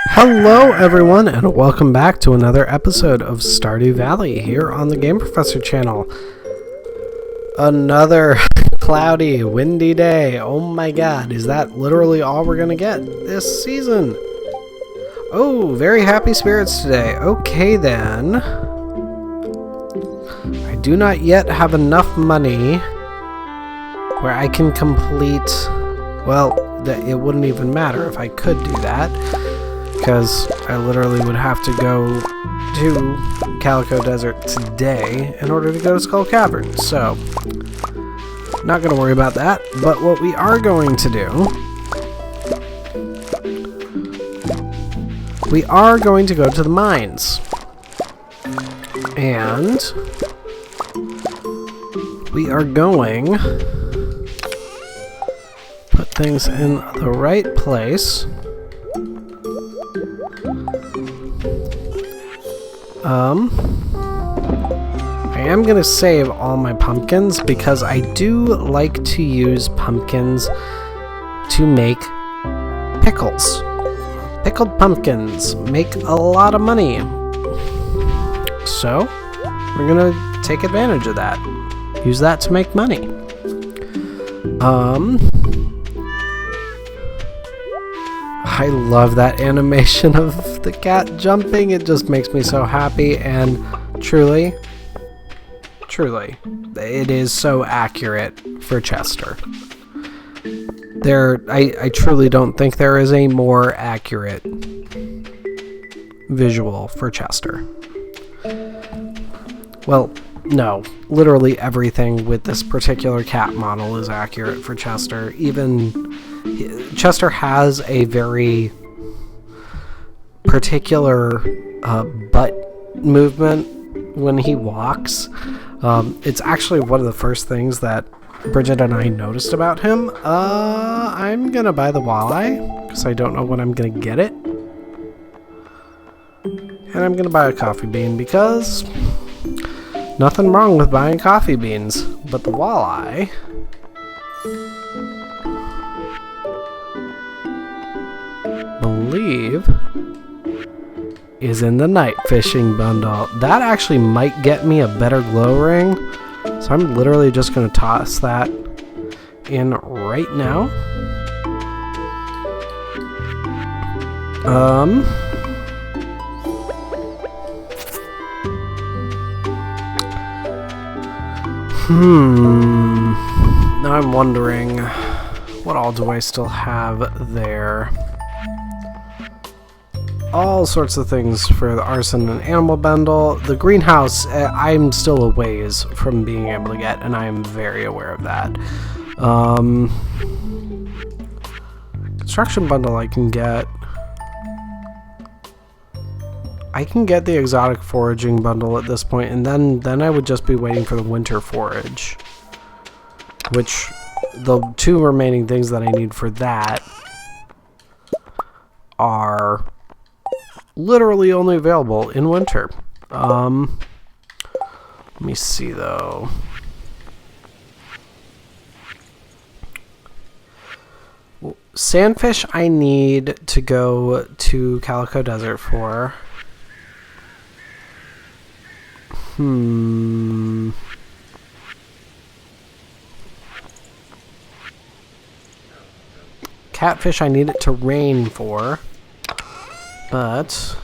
Hello everyone and welcome back to another episode of Stardew Valley here on the Game Professor channel. Another cloudy, windy day. Oh my god, is that literally all we're gonna get this season? Oh, very happy spirits today. Okay then. I do not yet have enough money where I can complete... Well, it wouldn't even matter if I could do that, because I literally would have to go to Calico Desert today in order to go to Skull Cavern. So, not going to worry about that. But what we are going to do, we are going to go to the mines. And we are going put things in the right place. I am going to save all my pumpkins because I do like to use pumpkins to make pickles. Pickled pumpkins make a lot of money. So, we're going to take advantage of that. Use that to make money. I love that animation of the cat jumping. It just makes me so happy, and truly, it is so accurate for Chester. I truly don't think there is a more accurate visual for Chester. Well, no, literally everything with this particular cat model is accurate for Chester. Even Chester has a very particular butt movement when he walks. It's actually one of the first things that Bridget and I noticed about him. I'm gonna buy the walleye because I don't know when I'm gonna get it. And I'm gonna buy a coffee bean because nothing wrong with buying coffee beans, but the walleye... believe is in the night fishing bundle. That actually might get me a better glow ring, so I'm literally just going to toss that in right now. Now I'm wondering, what all do I still have there? All sorts of things for the arson and animal bundle. The greenhouse, I'm still a ways from being able to get, and I'm very aware of that. Construction bundle I can get. I can get the exotic foraging bundle at this point, and then I would just be waiting for the winter forage. Which, the two remaining things that I need for that are literally only available in winter. Let me see though. Sandfish I need to go to Calico Desert for. Catfish I need it to rain for. But,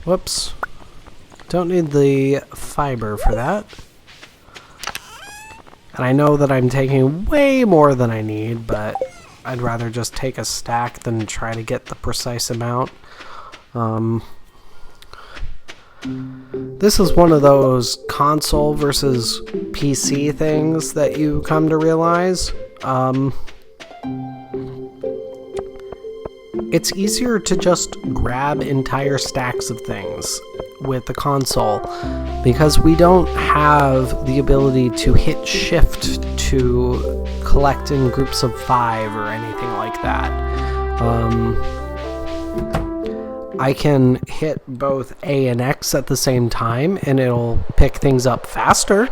whoops, don't need the fiber for that. And I know that I'm taking way more than I need, but I'd rather just take a stack than try to get the precise amount. This is one of those console versus PC things that you come to realize. It's easier to just grab entire stacks of things with the console because we don't have the ability to hit shift to collect in groups of 5 or anything like that. I can hit both A and X at the same time and it'll pick things up faster.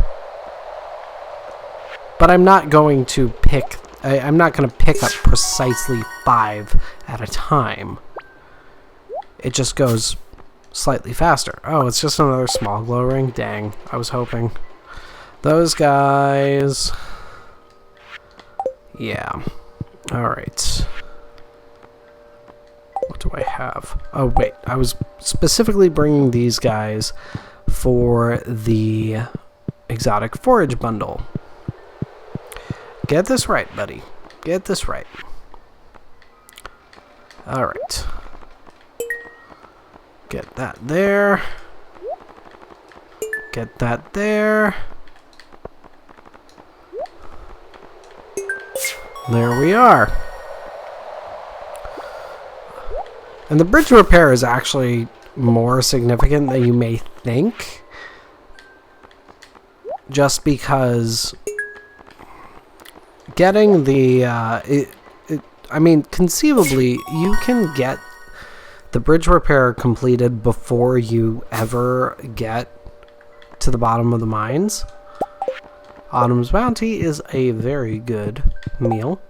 But I'm not going to pick I'm not going to pick up precisely 5 at a time. It just goes slightly faster. Oh, it's just another small glow ring? Dang, I was hoping. Those guys... Yeah. Alright. What do I have? Oh, wait. I was specifically bringing these guys for the exotic forage bundle. Get this right, buddy. Get this right. Alright. Get that there. Get that there. There we are. And the bridge repair is actually more significant than you may think. Just because getting the... I mean, conceivably, you can get the bridge repair completed before you ever get to the bottom of the mines. Autumn's Bounty is a very good meal,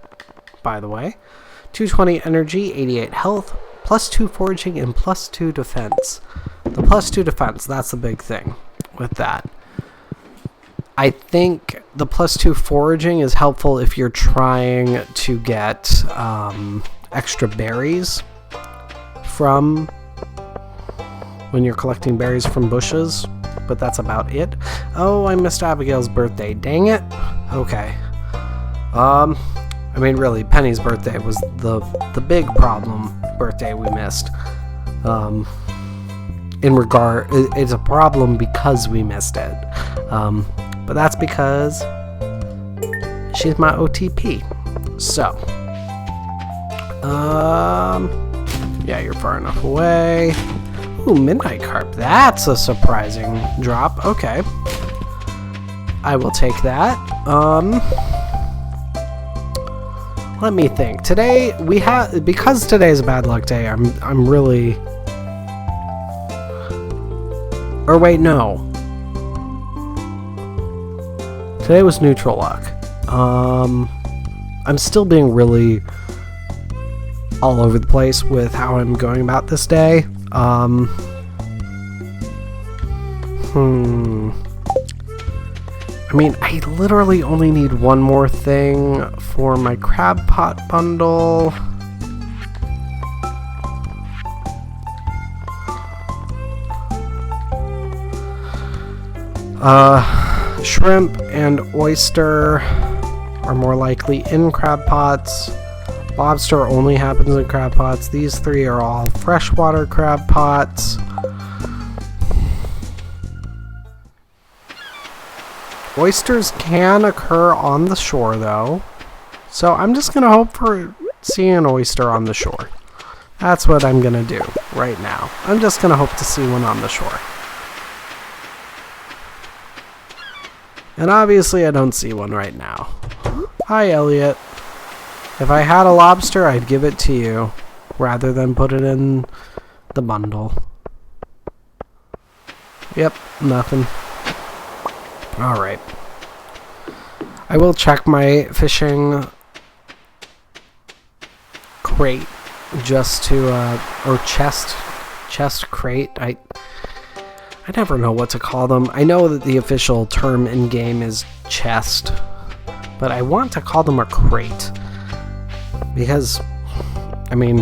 by the way. 220 energy, 88 health, +2 foraging, and +2 defense. The +2 defense, that's the big thing with that. I think the +2 foraging is helpful if you're trying to get extra berries from when you're collecting berries from bushes, but that's about it. Oh, I missed Abigail's birthday. Dang it. Okay. I mean, really, Penny's birthday was the big problem birthday we missed. It's a problem because we missed it. But that's because she's my OTP. So, yeah, you're far enough away. Ooh, Midnight Carp. That's a surprising drop. Okay. I will take that. Let me think. Today we have, because today's a bad luck day, I'm really, or wait, no. Today was neutral luck. I'm still being really all over the place with how I'm going about this day. I mean, I literally only need one more thing for my crab pot bundle. Shrimp and oyster are more likely in crab pots. Lobster only happens in crab pots. These three are all freshwater crab pots. Oysters can occur on the shore, though. So I'm just going to hope for seeing an oyster on the shore. That's what I'm going to do right now. I'm just going to hope to see one on the shore. And obviously I don't see one right now. Hi, Elliot. If I had a lobster, I'd give it to you, rather than put it in the bundle. Yep, nothing. Alright. I will check my fishing crate just to, or chest crate. I never know what to call them. I know that the official term in-game is chest, but I want to call them a crate. Because, I mean,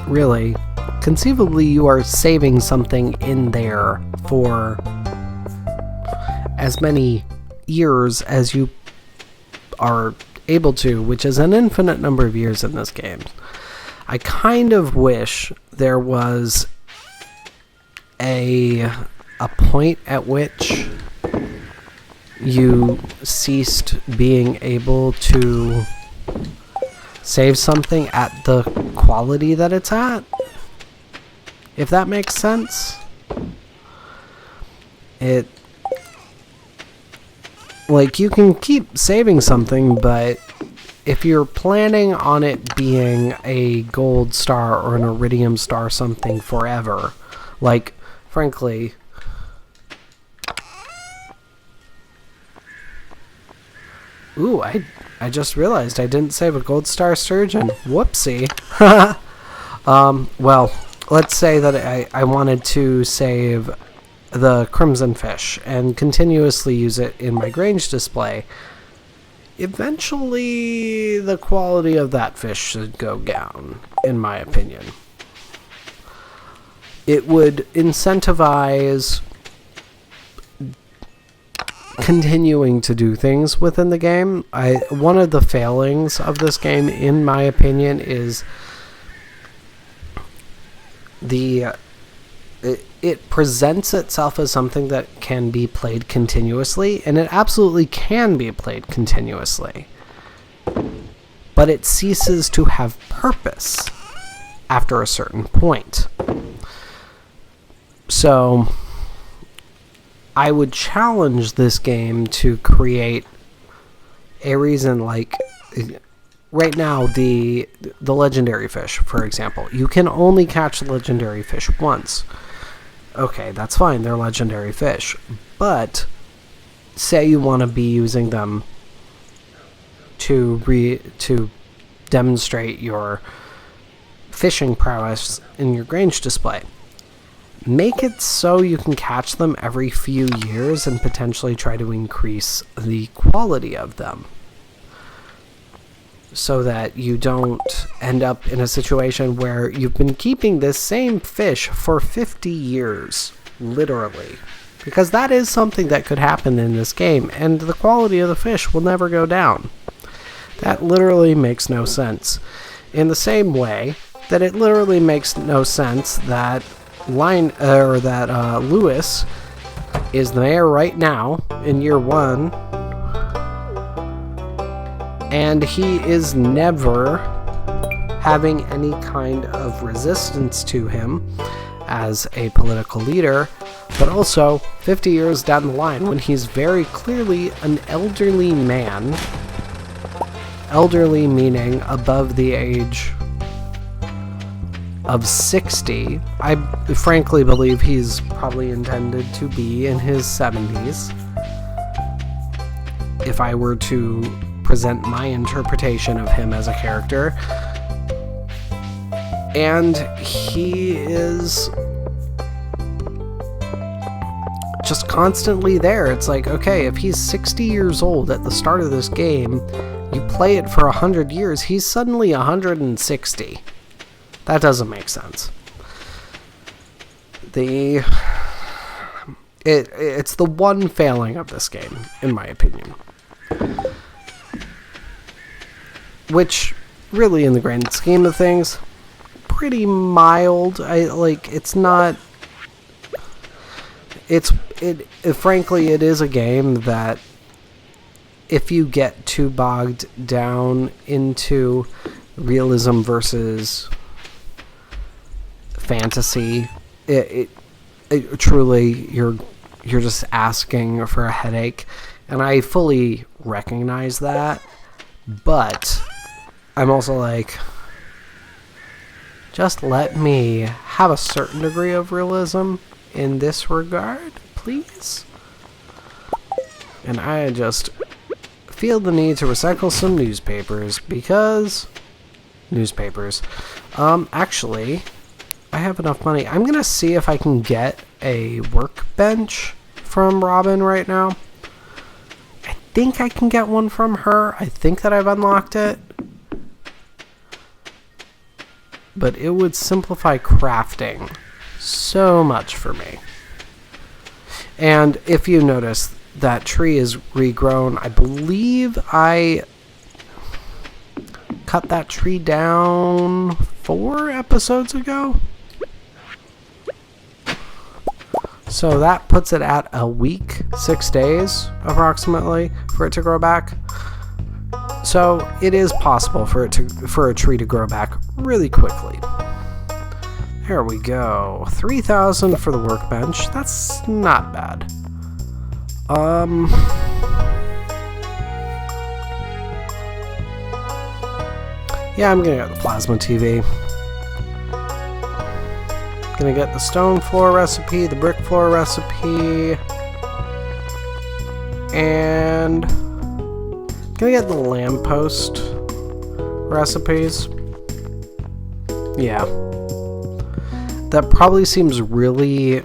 really, conceivably you are saving something in there for as many years as you are able to, which is an infinite number of years in this game. I kind of wish there was a point at which you ceased being able to save something at the quality that it's at, if that makes sense. Like, you can keep saving something, but if you're planning on it being a gold star or an iridium star something forever, like, frankly, Ooh, I just realized I didn't save a gold star sturgeon. Whoopsie. Well, let's say that I wanted to save the crimson fish and continuously use it in my Grange display. Eventually, the quality of that fish should go down, in my opinion. It would incentivize continuing to do things within the game. One of the failings of this game, in my opinion, is it presents itself as something that can be played continuously, and it absolutely can be played continuously. But it ceases to have purpose after a certain point. So I would challenge this game to create a reason, like right now the legendary fish, for example. You can only catch the legendary fish once. Okay, that's fine, they're legendary fish. But say you want to be using them to demonstrate your fishing prowess in your Grange display. Make it so you can catch them every few years and potentially try to increase the quality of them, so that you don't end up in a situation where you've been keeping this same fish for 50 years, literally. Because that is something that could happen in this game, and the quality of the fish will never go down. That literally makes no sense. In the same way that it literally makes no sense that Lewis is the mayor right now in year 1, and he is never having any kind of resistance to him as a political leader, but also 50 years down the line when he's very clearly an elderly man, elderly meaning above the age of 60. I frankly believe he's probably intended to be in his 70s, if I were to present my interpretation of him as a character. And he is just constantly there. It's like, okay, if he's 60 years old at the start of this game, you play it for 100 years, he's suddenly 160. That doesn't make sense. It's the one failing of this game, in my opinion. Which, really, in the grand scheme of things, pretty mild. Frankly, it is a game that, if you get too bogged down into realism versus fantasy, it truly, you're just asking for a headache, and I fully recognize that. But I'm also like, just let me have a certain degree of realism in this regard, please. And I just feel the need to recycle some newspapers, because newspapers. Actually, I have enough money. I'm gonna see if I can get a workbench from Robin right now. I think I can get one from her. I think that I've unlocked it. But it would simplify crafting so much for me. And if you notice, that tree is regrown. I believe I cut that tree down 4 episodes ago. So that puts it at a week, 6 days approximately, for it to grow back. So it is possible for a tree to grow back really quickly. There we go. 3,000 for the workbench. That's not bad. Yeah, I'm gonna get the plasma TV. Gonna get the stone floor recipe, the brick floor recipe, and Can I get the lamppost recipes? Yeah. That probably seems really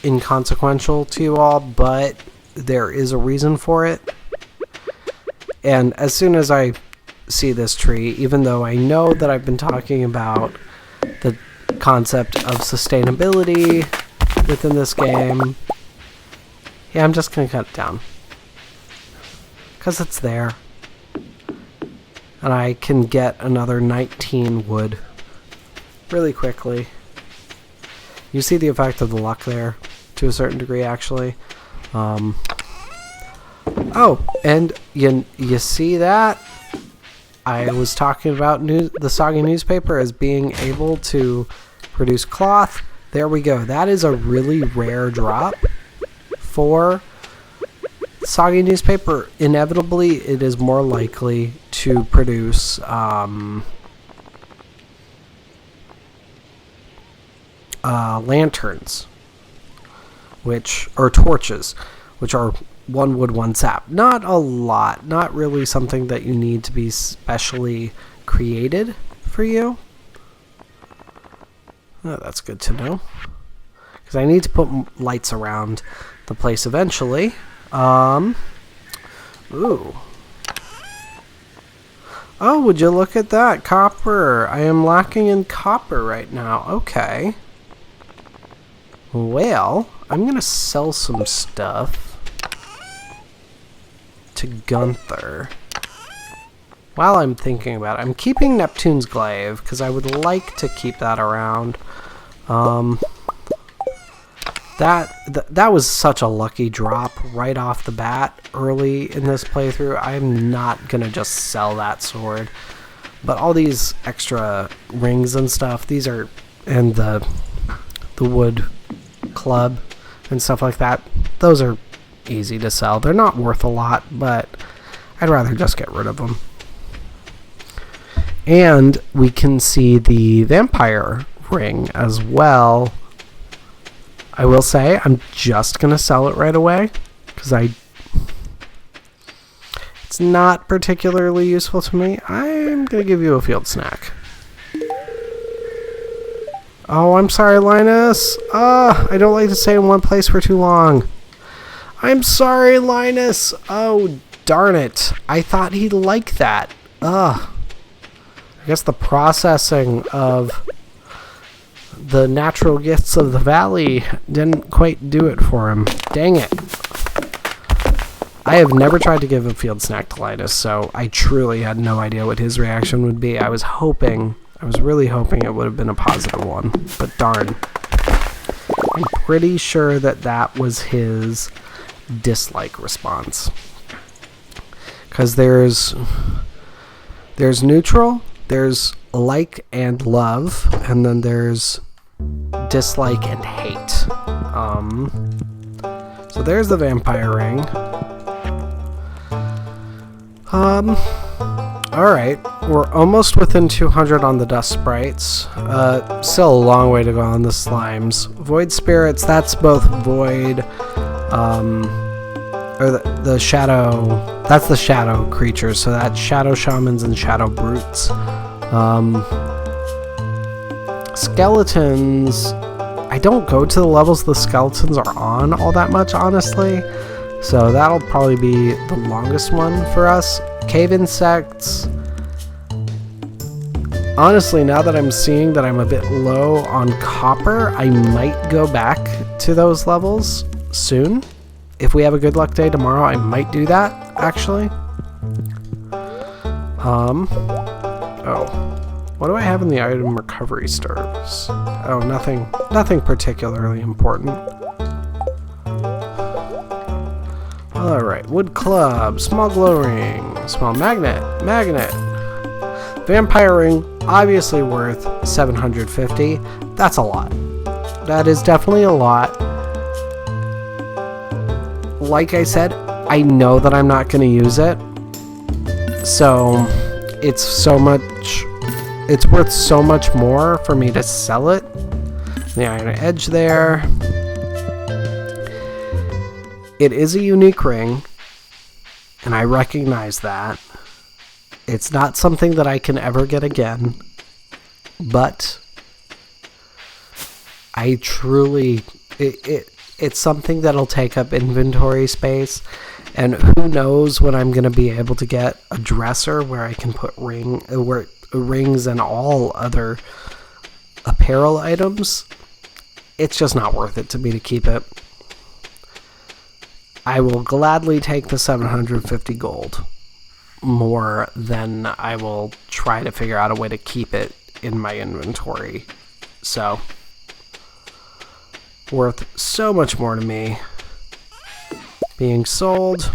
inconsequential to you all, but there is a reason for it. And as soon as I see this tree, even though I know that I've been talking about the concept of sustainability within this game, yeah, I'm just going to cut it down. Because it's there. And I can get another 19 wood really quickly. You see the effect of the luck there, to a certain degree, actually. Oh, and you see that? I was talking about the soggy newspaper as being able to produce cloth. There we go. That is a really rare drop for soggy newspaper. Inevitably, it is more likely to produce lanterns, or torches, which are 1 wood, 1 sap. Not a lot. Not really something that you need to be specially created for you. Oh, that's good to know. Because I need to put lights around the place eventually. Ooh. Oh, would you look at that? Copper. I am lacking in copper right now. Okay. Well, I'm going to sell some stuff to Gunther. While I'm thinking about it, I'm keeping Neptune's glaive because I would like to keep that around. That was such a lucky drop right off the bat early in this playthrough. I'm not going to just sell that sword. But all these extra rings and stuff, these are, and the wood club and stuff like that, those are easy to sell. They're not worth a lot, but I'd rather just get rid of them. And we can see the vampire ring as well. I will say I'm just going to sell it right away because it's not particularly useful to me. I'm going to give you a field snack. Oh, I'm sorry, Linus. I don't like to stay in one place for too long. I'm sorry, Linus. Oh, darn it. I thought he'd like that. I guess the processing of the natural gifts of the valley didn't quite do it for him. Dang it. I have never tried to give a field snack to Linus, so I truly had no idea what his reaction would be. I was really hoping it would have been a positive one, but darn. I'm pretty sure that was his dislike response. Because there's neutral, there's like and love, and then there's dislike and hate. So there's the vampire ring. Alright, we're almost within 200 on the dust sprites. Still a long way to go on the slimes. Void spirits, that's both void, or the shadow, that's the shadow creatures, so that's shadow shamans and shadow brutes. Skeletons, I don't go to the levels the skeletons are on all that much, honestly, so that'll probably be the longest one for us. Cave insects, honestly, now that I'm seeing that I'm a bit low on copper, I might go back to those levels soon. If we have a good luck day tomorrow, I might do that, actually. Oh. What do I have in the item recovery stars? Oh, nothing particularly important. Alright, wood club, small glow ring, small magnet. Vampire ring, obviously worth 750. That's a lot. That is definitely a lot. Like I said, I know that I'm not going to use it. So, it's worth so much more for me to sell it. The iron edge there. It is a unique ring. And I recognize that. It's not something that I can ever get again. But I truly... It's something that'll take up inventory space. And who knows when I'm going to be able to get a dresser where I can put rings and all other apparel items. It's just not worth it to me to keep it. I will gladly take the 750 gold more than I will try to figure out a way to keep it in my inventory. So, worth so much more to me. Being sold.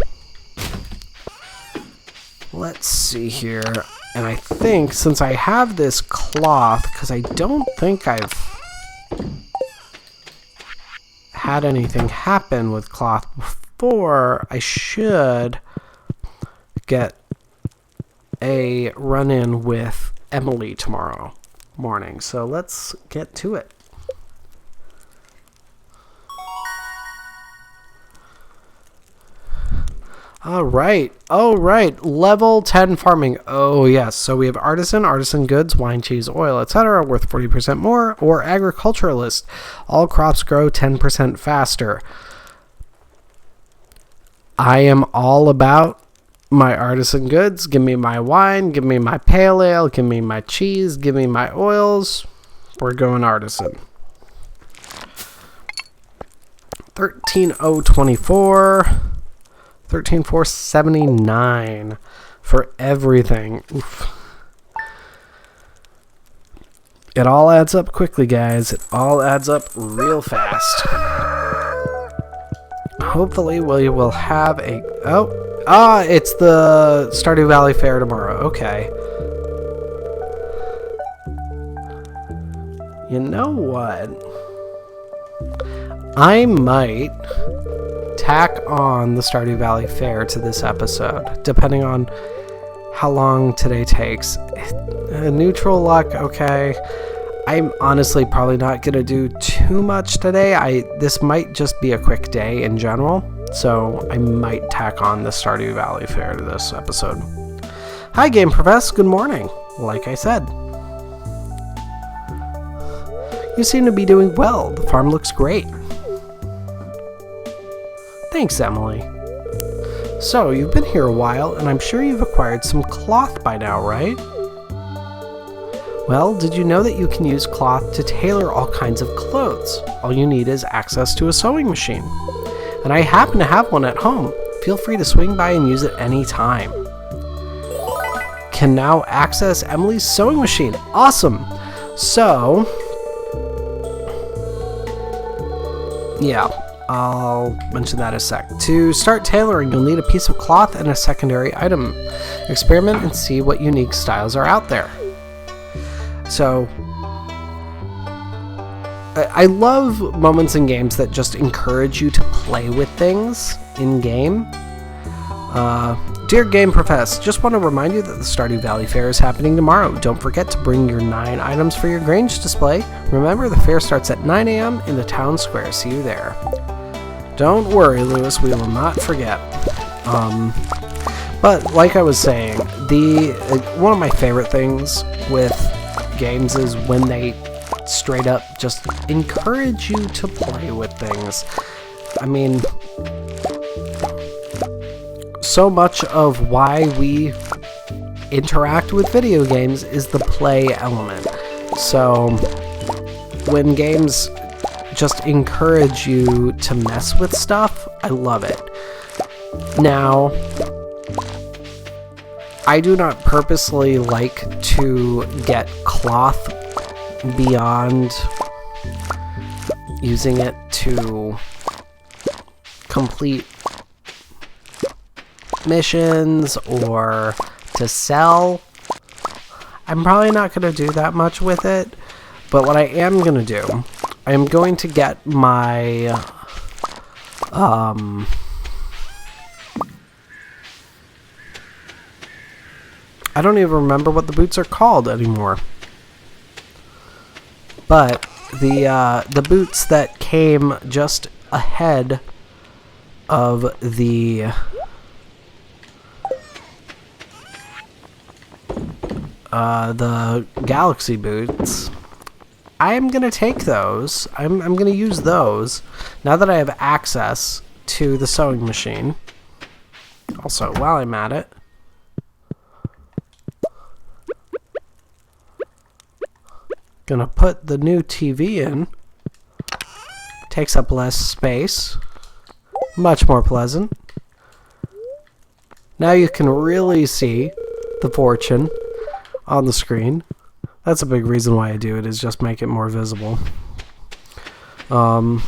Let's see here. And I think since I have this cloth, because I don't think I've had anything happen with cloth before, I should get a run-in with Emily tomorrow morning. So let's get to it. All right. Level 10 farming. Oh, yes. So we have artisan goods, wine, cheese, oil, etc. worth 40% more, or agriculturalist. All crops grow 10% faster. I am all about my artisan goods. Give me my wine, give me my pale ale, give me my cheese, give me my oils. We're going artisan. 13,024. 13,479 for everything. Oof. It all adds up quickly, guys. It all adds up real fast. Hopefully we will have a... it's the Stardew Valley Fair tomorrow. Okay. You know what? I might tack on the Stardew Valley Fair to this episode, depending on how long today takes. Neutral luck, okay. I'm honestly probably not going to do too much today. This might just be a quick day in general, so I might tack on the Stardew Valley Fair to this episode. Hi, Game Profess. Good morning. Like I said. You seem to be doing well. The farm looks great. Thanks, Emily. So, you've been here a while, and I'm sure you've acquired some cloth by now, right? Well, did you know that you can use cloth to tailor all kinds of clothes? All you need is access to a sewing machine. And I happen to have one at home. Feel free to swing by and use it any time. Can now access Emily's sewing machine. Awesome! So, yeah. I'll mention that in a sec. To start tailoring, you'll need a piece of cloth and a secondary item. Experiment and see what unique styles are out there. So, I love moments in games that just encourage you to play with things in game. Dear Game Profess, just want to remind you that the Stardew Valley Fair is happening tomorrow. Don't forget to bring your 9 items for your Grange display. Remember, the fair starts at 9 a.m. in the town square. See you there. Don't worry, Lewis, we will not forget. But like I was saying, one of my favorite things with games is when they straight up just encourage you to play with things. I mean, so much of why we interact with video games is the play element. So when games just encourage you to mess with stuff, I love it. Now, I do not purposely like to get cloth beyond using it to complete missions or to sell. I'm probably not going to do that much with it, but what I am going to do, I am going to get my I don't even remember what the boots are called anymore. But the boots that came just ahead of the the galaxy boots, I'm going to take those. I'm going to use those now that I have access to the sewing machine. Also, while I'm at it, gonna put the new TV in. Takes up less space. Much more pleasant. Now you can really see the fortune on the screen. That's a big reason why I do it, is just make it more visible. But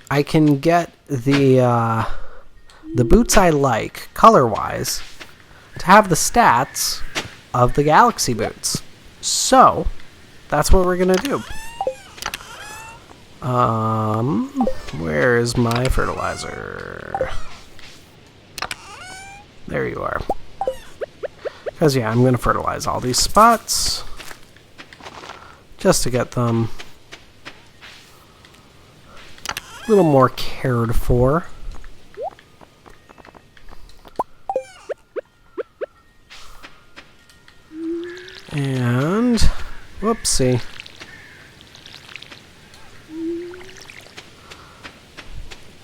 I can get the boots I like, color-wise, to have the stats of the galaxy boots. So, that's what we're gonna do. Where is my fertilizer? There you are. Because, yeah, I'm gonna fertilize all these spots just to get them a little more cared for. And, whoopsie.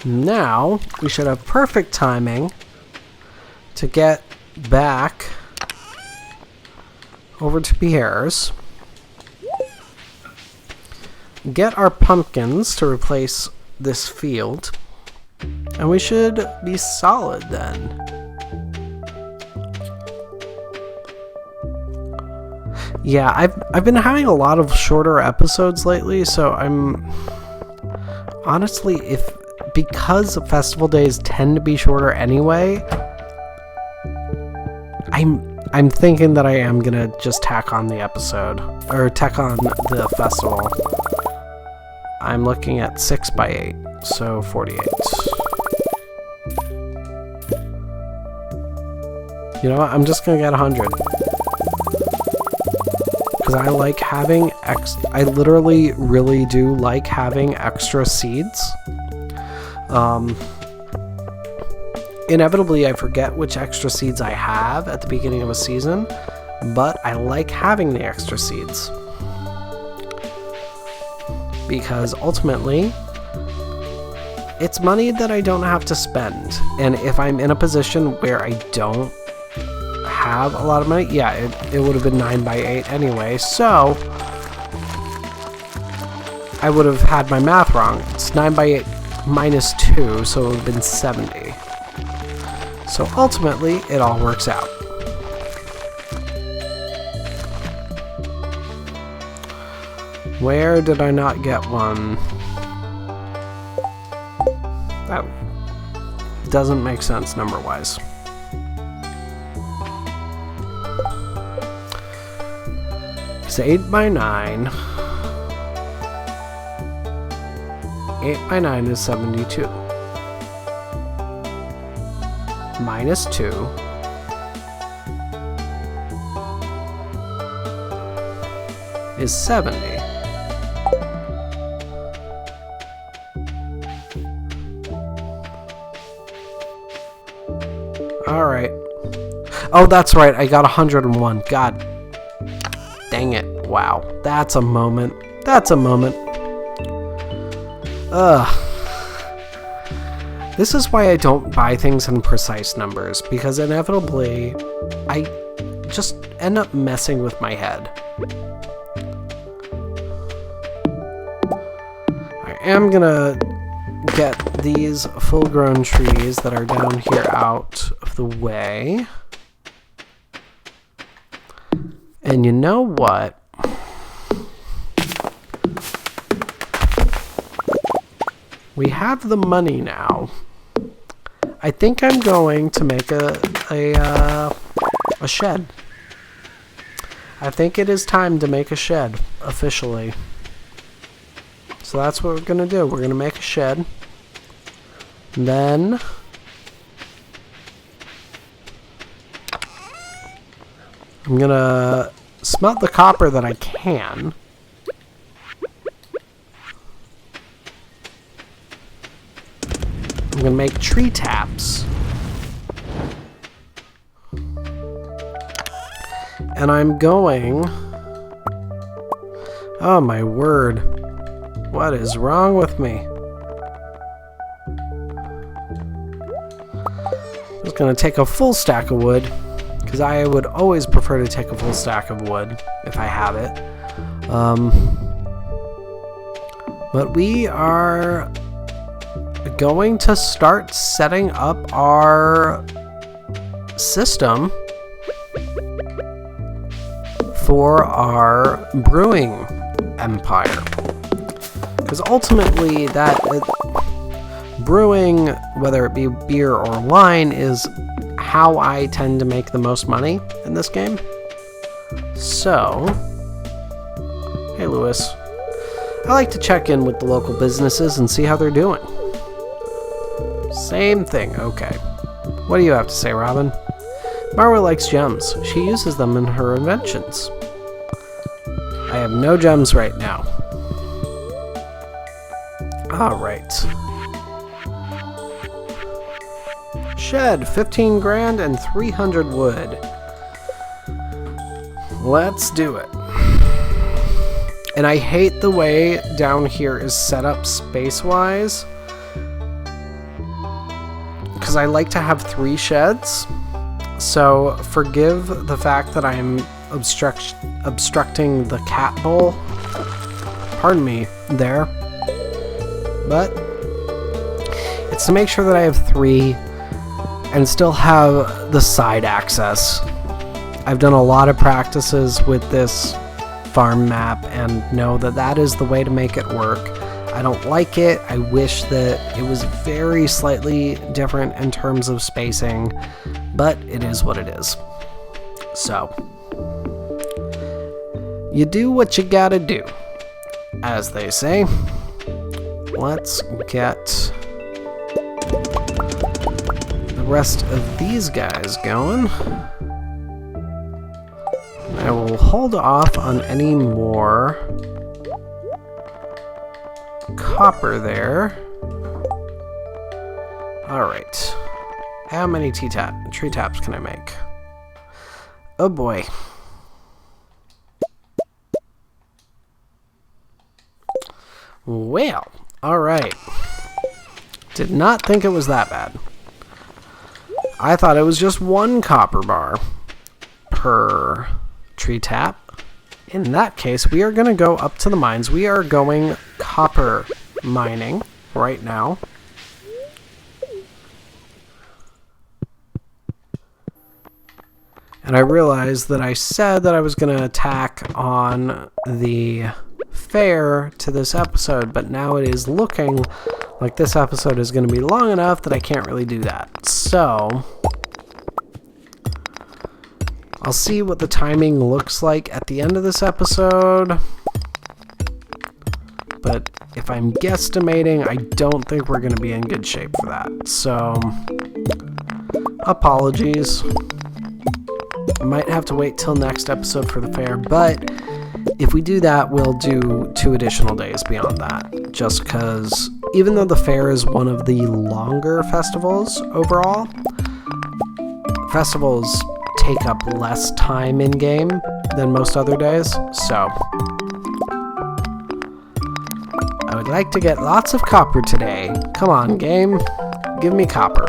Now, we should have perfect timing to get back over to Pierre's. Get our pumpkins to replace this field. And we should be solid then. Yeah, I've been having a lot of shorter episodes lately, so I'm honestly, because festival days tend to be shorter anyway, I'm thinking that I am gonna just tack on the episode, or tack on the festival. I'm looking at 6 by 8, so 48. You know what? I'm just gonna get 100. Because I like having I literally really do like having extra seeds. Inevitably, I forget which extra seeds I have at the beginning of a season, but I like having the extra seeds. Because ultimately, it's money that I don't have to spend. And if I'm in a position where I don't have a lot of money, yeah, it would have been 9 by 8 anyway, so I would have had my math wrong. It's 9 by 8 minus 2, so it would have been 70. So ultimately, it all works out. Where did I not get one? That doesn't make sense number-wise. It's 8 by 9. 8 by 9 is 72. Minus 2 is 70. Alright. Oh, that's right. I got 101. God dang it. Wow. That's a moment. That's a moment. Ugh. This is why I don't buy things in precise numbers, because inevitably I just end up messing with my head. I am gonna get these full-grown trees that are down here out of the way. And you know what? We have the money now. I think I'm going to make a shed. I think it is time to make a shed, officially. So that's what we're going to do. We're going to make a shed. And then I'm going to smelt the copper that I can. I'm going to make tree taps. And I'm going... Oh my word. What is wrong with me? I'm just going to take a full stack of wood, because I would always prefer to take a full stack of wood if I have it. But we are going to start setting up our system for our brewing empire. Because ultimately brewing, whether it be beer or wine, is how I tend to make the most money in this game. So, hey Lewis, I like to check in with the local businesses and see how they're doing. Same thing, okay. What do you have to say, Robin? Marwa likes gems. She uses them in her inventions. I have no gems right now. Alright. Shed, 15 grand and 300 wood. Let's do it. And I hate the way down here is set up space-wise, because I like to have 3 sheds. So forgive the fact that I'm obstructing the cat bowl. Pardon me there. But it's to make sure that I have 3 and still have the side access. I've done a lot of practices with this farm map and know that that is the way to make it work. I don't like it. I wish that it was very slightly different in terms of spacing, but it is what it is. So, you do what you gotta do, as they say. Let's get the rest of these guys going. I will hold off on any more copper there. Alright. How many tree taps can I make? Oh boy. Well, alright. Did not think it was that bad. I thought it was just 1 copper bar per tree tap. In that case, we are going to go up to the mines. We are going copper mining right now. And I realized that I said that I was going to attack on the fair to this episode, but now it is looking like this episode is going to be long enough that I can't really do that. So I'll see what the timing looks like at the end of this episode. But if I'm guesstimating, I don't think we're going to be in good shape for that. So, apologies. I might have to wait till next episode for the fair, but if we do that, we'll do 2 additional days beyond that. Just because, even though the fair is one of the longer festivals overall, festivals take up less time in game than most other days, so I would like to get lots of copper today. Come on, game, give me copper.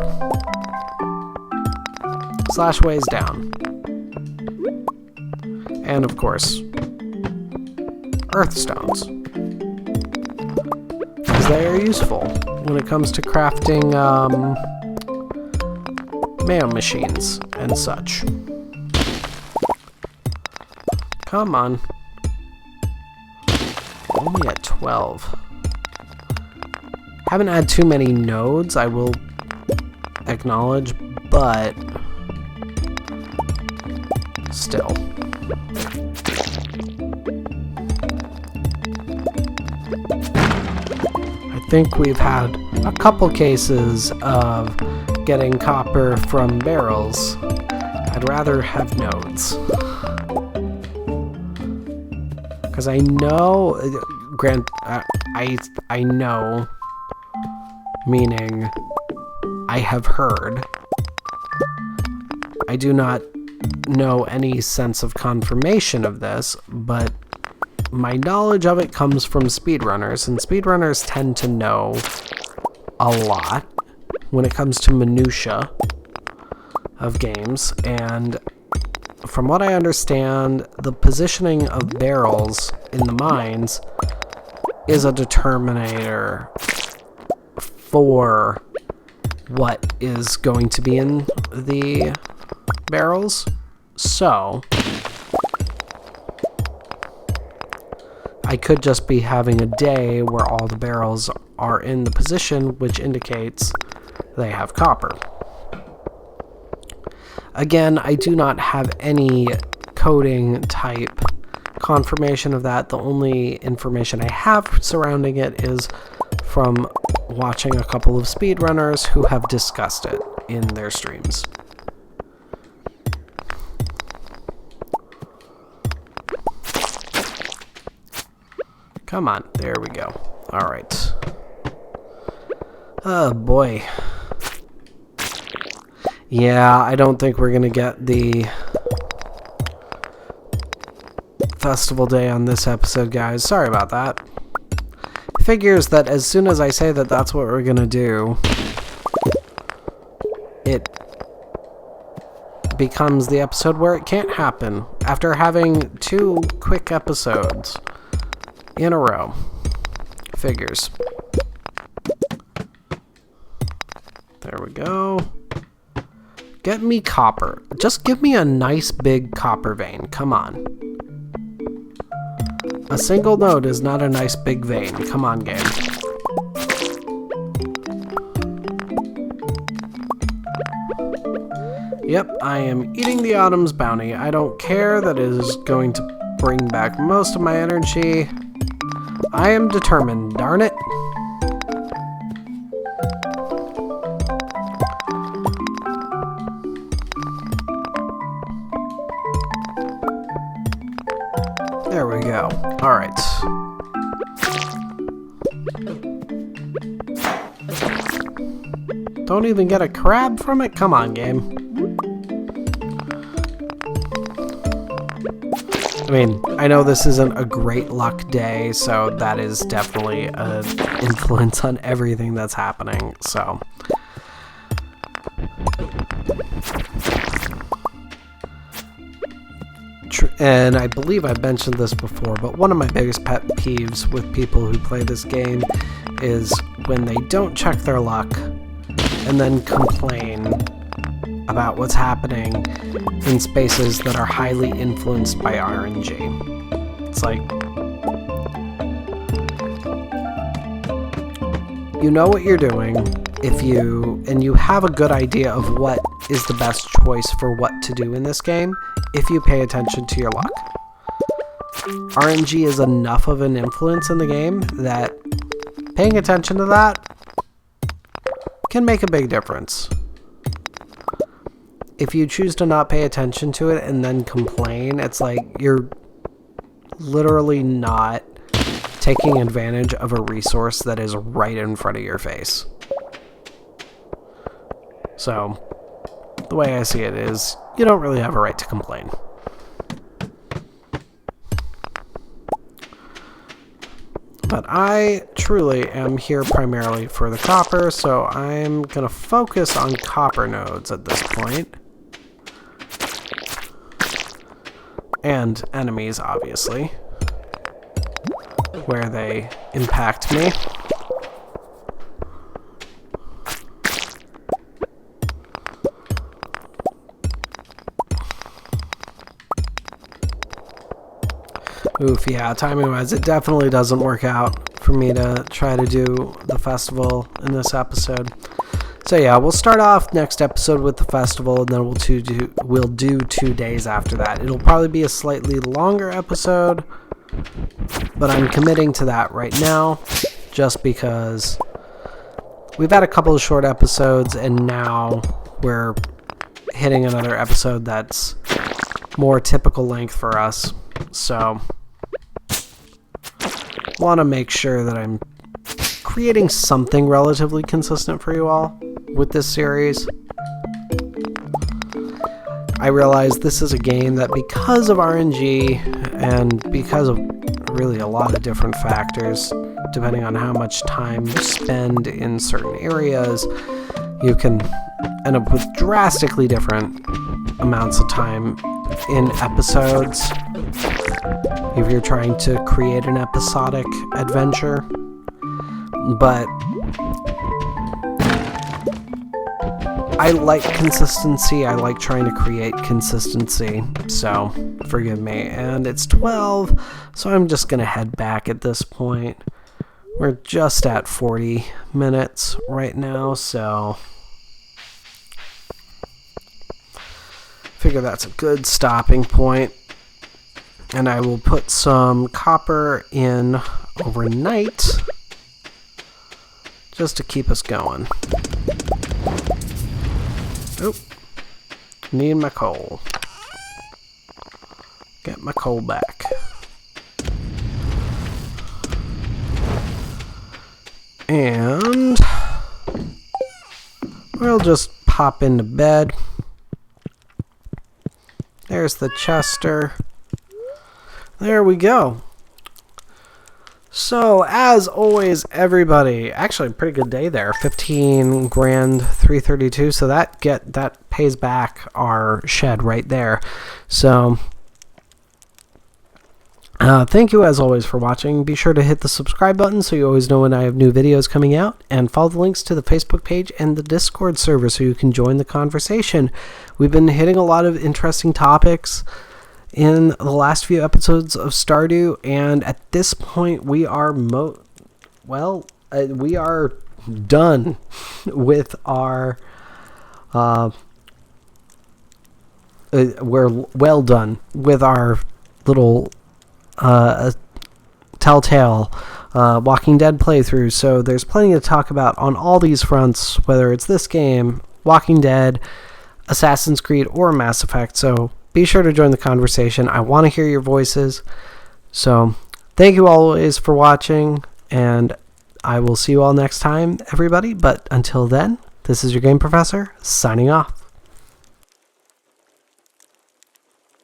Slash ways down. And of course, earth stones, because they are useful when it comes to crafting mail machines and such. Come on. Only at 12. Haven't had too many nodes, I will acknowledge, but still. I think we've had a couple cases of getting copper from barrels. I'd rather have nodes. Because I know, I know, meaning I have heard. I do not know any sense of confirmation of this, but my knowledge of it comes from speedrunners, and speedrunners tend to know a lot when it comes to minutia of games, and from what I understand, the positioning of barrels in the mines is a determinator for what is going to be in the barrels. So I could just be having a day where all the barrels are in the position, which indicates they have copper. Again, I do not have any coding type confirmation of that. The only information I have surrounding it is from watching a couple of speedrunners who have discussed it in their streams. Come on, there we go. All right. Oh boy. Yeah, I don't think we're gonna get the festival day on this episode, guys. Sorry about that. Figures that as soon as I say that that's what we're gonna do, it becomes the episode where it can't happen after having 2 quick episodes in a row. Figures. There we go. Get me copper. Just give me a nice big copper vein. Come on. A single node is not a nice big vein. Come on, game. Yep, I am eating the Autumn's bounty. I don't care that it is going to bring back most of my energy. I am determined, darn it. There we go. Alright. Don't even get a crab from it? Come on, game. I mean, I know this isn't a great luck day, so that is definitely an influence on everything that's happening, so. And I believe I've mentioned this before, but one of my biggest pet peeves with people who play this game is when they don't check their luck and then complain about what's happening in spaces that are highly influenced by RNG. It's like, you know what you're doing and you have a good idea of what is the best choice for what to do in this game if you pay attention to your luck. RNG is enough of an influence in the game that paying attention to that can make a big difference. If you choose to not pay attention to it and then complain, it's like you're literally not taking advantage of a resource that is right in front of your face. So, the way I see it is, you don't really have a right to complain. But I truly am here primarily for the copper, so I'm going to focus on copper nodes at this point. And enemies, obviously, where they impact me. Oof, yeah, timing-wise, it definitely doesn't work out for me to try to do the festival in this episode. So yeah, we'll start off next episode with the festival, and then we'll do 2 days after that. It'll probably be a slightly longer episode, but I'm committing to that right now, just because we've had a couple of short episodes, and now we're hitting another episode that's more typical length for us. So, want to make sure that I'm creating something relatively consistent for you all with this series. I realized this is a game that, because of RNG and because of really a lot of different factors, depending on how much time you spend in certain areas, you can end up with drastically different amounts of time in episodes if you're trying to create an episodic adventure. But I like consistency. I like trying to create consistency, so forgive me. And it's 12, so I'm just going to head back at this point. We're just at 40 minutes right now, so figure that's a good stopping point. And I will put some copper in overnight just to keep us going. Oop. Need my coal. Get my coal back. And we'll just pop into bed. There's the Chester. There we go. So, as always, everybody, actually a pretty good day there. 15 grand, 332. So that pays back our shed right there. So, thank you as always for watching. Be sure to hit the subscribe button so you always know when I have new videos coming out, and follow the links to the Facebook page and the Discord server so you can join the conversation. We've been hitting a lot of interesting topics in the last few episodes of Stardew, and at this point we are we are done with our we're well done with our little Telltale Walking Dead playthrough, so there's plenty to talk about on all these fronts, whether it's this game, Walking Dead, Assassin's Creed, or Mass Effect. So be sure to join the conversation. I want to hear your voices. So thank you always for watching, and I will see you all next time, everybody. But until then, this is your Game Professor, signing off.